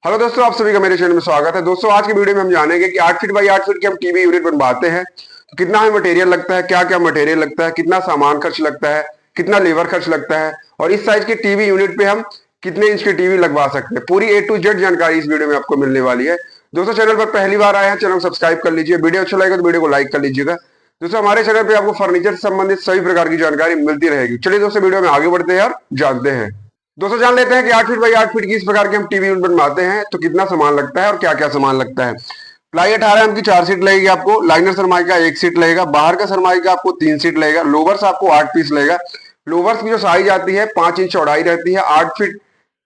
Hello दोस्तों, आप सभी का मेरे चैनल में स्वागत है। दोस्तों, आज की वीडियो में हम जानेंगे कि 8 फीट बाई 8 फीट के हम टीवी यूनिट बनवाते हैं तो कितना हमें मटेरियल लगता है, क्या क्या मटेरियल लगता है, कितना सामान खर्च लगता है, कितना लेबर खर्च लगता है और इस साइज के टीवी यूनिट पे हम कितने इंच की टीवी लगवा सकते हैं। पूरी A to Z जानकारी इस वीडियो में आपको मिलने वाली है। दोस्तों, चैनल पर पहली बार आए हैं, चैनल को सब्सक्राइब कर लीजिए। वीडियो अच्छा लगेगा तो वीडियो को लाइक कर लीजिएगा। दोस्तों, हमारे चैनल पे आपको फर्नीचर से संबंधित सभी प्रकार की जानकारी मिलती रहेगी। चलिए दोस्तों, वीडियो में आगे बढ़ते हैं और जानते हैं। दोस्तों, जान लेते हैं कि 8 फीट बाई 8 फीट की इस प्रकार के हम टीवी यूनिट बनवाते हैं तो कितना सामान लगता है और क्या क्या सामान लगता है। प्लाई 18 एम की 4 सीट लगेगी आपको। लाइनर सरमाई का 1 सीट लगेगा। बाहर का सरमाई का आपको 3 सीट लगेगा। लोवर्स आपको 8 पीस लगेगा। लोवर्स की जो साइज आती है 5 इंच चौड़ाई रहती है, 8 फीट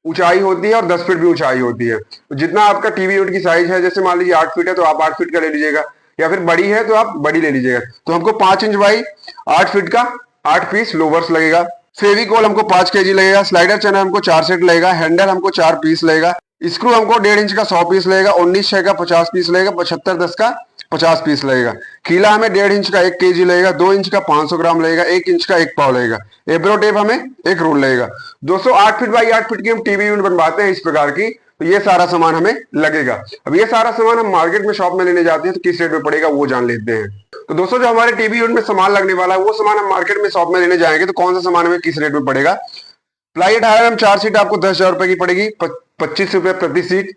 ऊंचाई होती है और 10 फीट भी ऊंचाई होती है। तो जितना आपका टीवी यूनिट की साइज है, जैसे मान लीजिए 8 फीट है तो आप 8 फीट का ले लीजिएगा, या फिर बड़ी है तो आप बड़ी ले लीजिएगा। तो हमको 5 इंच बाई 8 फीट का 8 पीस लोवर्स लगेगा। फेविकॉल हमको 5 केजी लगेगा। स्लाइडर चैनल हमको 4 सेट लगेगा। हैंडल हमको 4 पीस लगेगा। स्क्रू हमको 1.5 इंच का 100 पीस लगेगा। 19 6 का 50 पीस लगेगा। 75 10 का 50 पीस लगेगा। खीला हमें 1.5 इंच का 1 केजी लगेगा। 2 इंच का 500 ग्राम लगेगा। 1 इंच का 1 पाव लगेगा। एब्रो टेप हमें 1 रोल लगेगा। दोस्तों, 8 फीट बाई 8 फीट की हम टीवी यूनिट बनवाते हैं इस प्रकार की, तो ये सारा सामान हमें लगेगा। अब ये सारा सामान हम मार्केट में शॉप में लेने जाते हैं तो किस रेट में पड़ेगा वो जान लेते हैं। तो दोस्तों, जो हमारे टीवी यूनिट में सामान लगने वाला है वो सामान हम मार्केट में शॉप में लेने जाएंगे तो कौन सा सामान हमें किस रेट में पड़ेगा। प्लाई 18 एम 4 सीट आपको 10,000 रुपए की पड़ेगी, 25 रुपए प्रति सीट।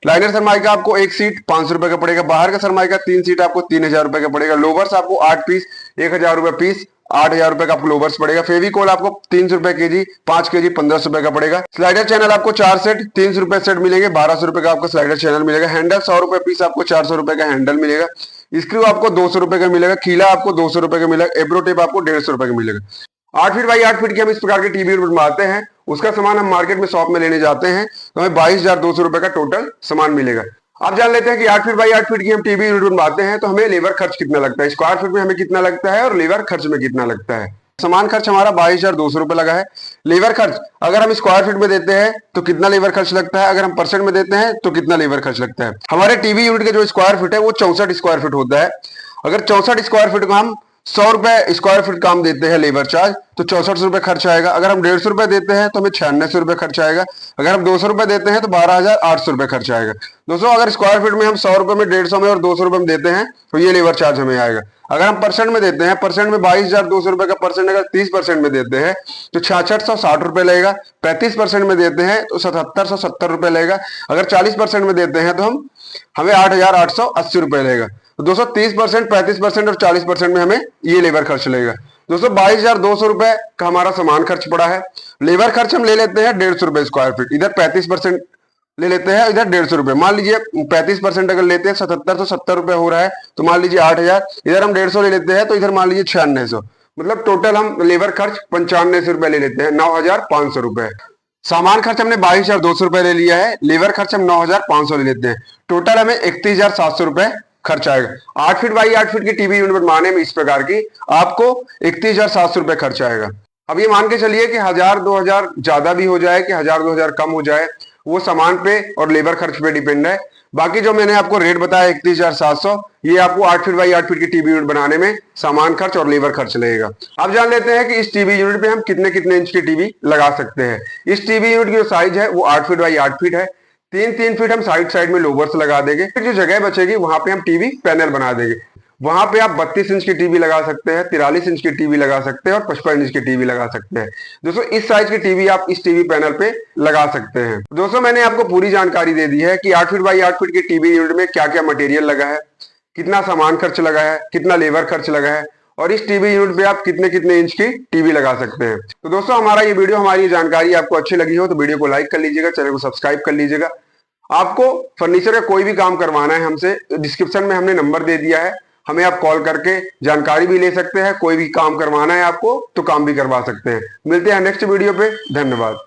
लाइनर सरमाई का आपको 1 सीट 500 रुपए का पड़ेगा। बाहर का सरमाई का 3 सीट आपको 3,000 रुपए का पड़ेगा। लोवर्स आपको 8 पीस 1,000 रुपए पीस, 8,000 रुपए का आपको लोवर्स पड़ेगा। फेविकॉल आपको 300 रुपए केजी, 5 केजी 1,500 रुपए का पड़ेगा। स्लाइडर चैनल आपको 4 सेट 300 रुपए सेट मिलेंगे, 1,200 रुपए का आपको स्लाइडर चैनल मिलेगा। हैंडल 100 रुपए पीस आपको 400 रुपए का हैंडल मिलेगा। स्क्रू आपको 200 रुपए का मिलेगा। खीला आपको 200 रुपए का मिलेगा। एब्रो टेप आपको 150 रुपए का मिलेगा। 8 फीट बाई 8 फीट की हम इस प्रकार के टीवी बनवाते हैं, उसका सामान हम मार्केट में शॉप में लेने जाते हैं तो हमें 22,200 रुपए का टोटल सामान मिलेगा। अब जान लेते हैं कि 8 फीट बाई 8 फीट की हम टीवी यूनिट बनवाते हैं तो हमें लेबर खर्च कितना लगता है, स्क्वायर फीट में हमें कितना लगता है और लेबर खर्च में कितना लगता है। सामान खर्च हमारा 22,200 रुपए लगा है। लेबर खर्च अगर हम स्क्वायर फीट में देते हैं तो कितना लेबर खर्च लगता है, अगर हम परसेंट में देते हैं तो कितना लेबर खर्च लगता है। हमारे टीवी यूनिट के जो स्क्वायर फीट है वो 64 स्क्वायर फीट होता है। अगर 64 स्क्वायर फीट को हम 100 रुपए स्क्वायर फीट काम देते हैं लेबर चार्ज तो 64 रुपए खर्च आएगा। अगर हम 150 रुपए देते हैं तो हमें 96 रुपए खर्च आएगा। अगर हम 200 रुपए देते हैं तो 12,800 रुपए खर्च आएगा। दोस्तों, अगर स्क्वायर फीट में हम 100 रुपए में, 150 में और 200 रुपए में देते हैं तो ये लेबर चार्ज हमें आएगा। अगर हम परसेंट में देते हैं, परसेंट में 22,200 रुपए का परसेंट अगर 30% में देते हैं तो 6660 रुपए लगेगा। 35% में देते हैं तो 7770 रुपए लगेगा। अगर 40% में देते हैं तो हमें 8,880 रुपए लगेगा। तो दोस्तों, 30%, 35% और 40% में हमें ये लेबर खर्च लगेगा। दोस्तों, 22,200 रुपए का हमारा सामान खर्च पड़ा है। लेबर खर्च हम ले लेते हैं 150 रुपए स्क्वायर फीट, इधर 35% ले लेते हैं, इधर 150 रुपए। मान लीजिए 35% अगर लेते हैं 7770 रुपए हो रहा है तो मान लीजिए 8,000, इधर हम 150 ले लेते हैं तो इधर मान लीजिए 9600, मतलब टोटल हम लेबर खर्च 9500 रुपए ले लेते हैं, 9,500 रुपए। सामान खर्च हमने 22,200 रुपए ले लिया है, लेबर खर्च हम 9,500 ले लेते हैं, टोटल हमें 31,700 रुपए खर्च आएगा। 8 फीट बाई 8 फीट की टीवी यूनिट बनवाने में इस प्रकार की आपको 31,700 रुपए खर्च आएगा। अब ये मान के चलिए कि 1,000-2,000 ज्यादा भी हो जाए कि 1,000-2,000 कम हो जाए, वो सामान पे और लेबर खर्च पे डिपेंड है। बाकी जो मैंने आपको रेट बताया 31,700, ये आपको 8 फीट बाई 8 फीट की टीवी यूनिट बनाने में सामान खर्च और लेबर खर्च लगेगा। अब जान लेते हैं कि इस टीवी यूनिट पे हम कितने कितने इंच की टीवी लगा सकते हैं। इस टीवी यूनिट की जो साइज है वो 8 फीट बाई 8 फीट है। 3-3 फीट हम साइड साइड में लोवर्स लगा देंगे। फिर जो जगह बचेगी वहां पे हम टीवी पैनल बना देंगे। वहां पे आप 32 इंच की टीवी लगा सकते हैं, 43 इंच की टीवी लगा सकते हैं और 55 इंच की टीवी लगा सकते हैं। दोस्तों, इस साइज की टीवी आप इस टीवी पैनल पे लगा सकते हैं। दोस्तों, मैंने आपको पूरी जानकारी दे दी है कि 8 फीट बाई 8 फीट की टीवी यूनिट में क्या क्या मटेरियल लगा है, कितना सामान खर्च लगा है, कितना लेबर खर्च लगा है और इस टीवी यूनिट पे आप कितने कितने इंच की टीवी लगा सकते हैं। तो दोस्तों, हमारा ये वीडियो, हमारी जानकारी आपको अच्छी लगी हो तो वीडियो को लाइक कर लीजिएगा, चैनल को सब्सक्राइब कर लीजिएगा। आपको फर्नीचर का कोई भी काम करवाना है हमसे, डिस्क्रिप्शन में हमने नंबर दे दिया है, हमें आप कॉल करके जानकारी भी ले सकते हैं। कोई भी काम करवाना है आपको तो काम भी करवा सकते हैं। मिलते हैं नेक्स्ट वीडियो पे, धन्यवाद।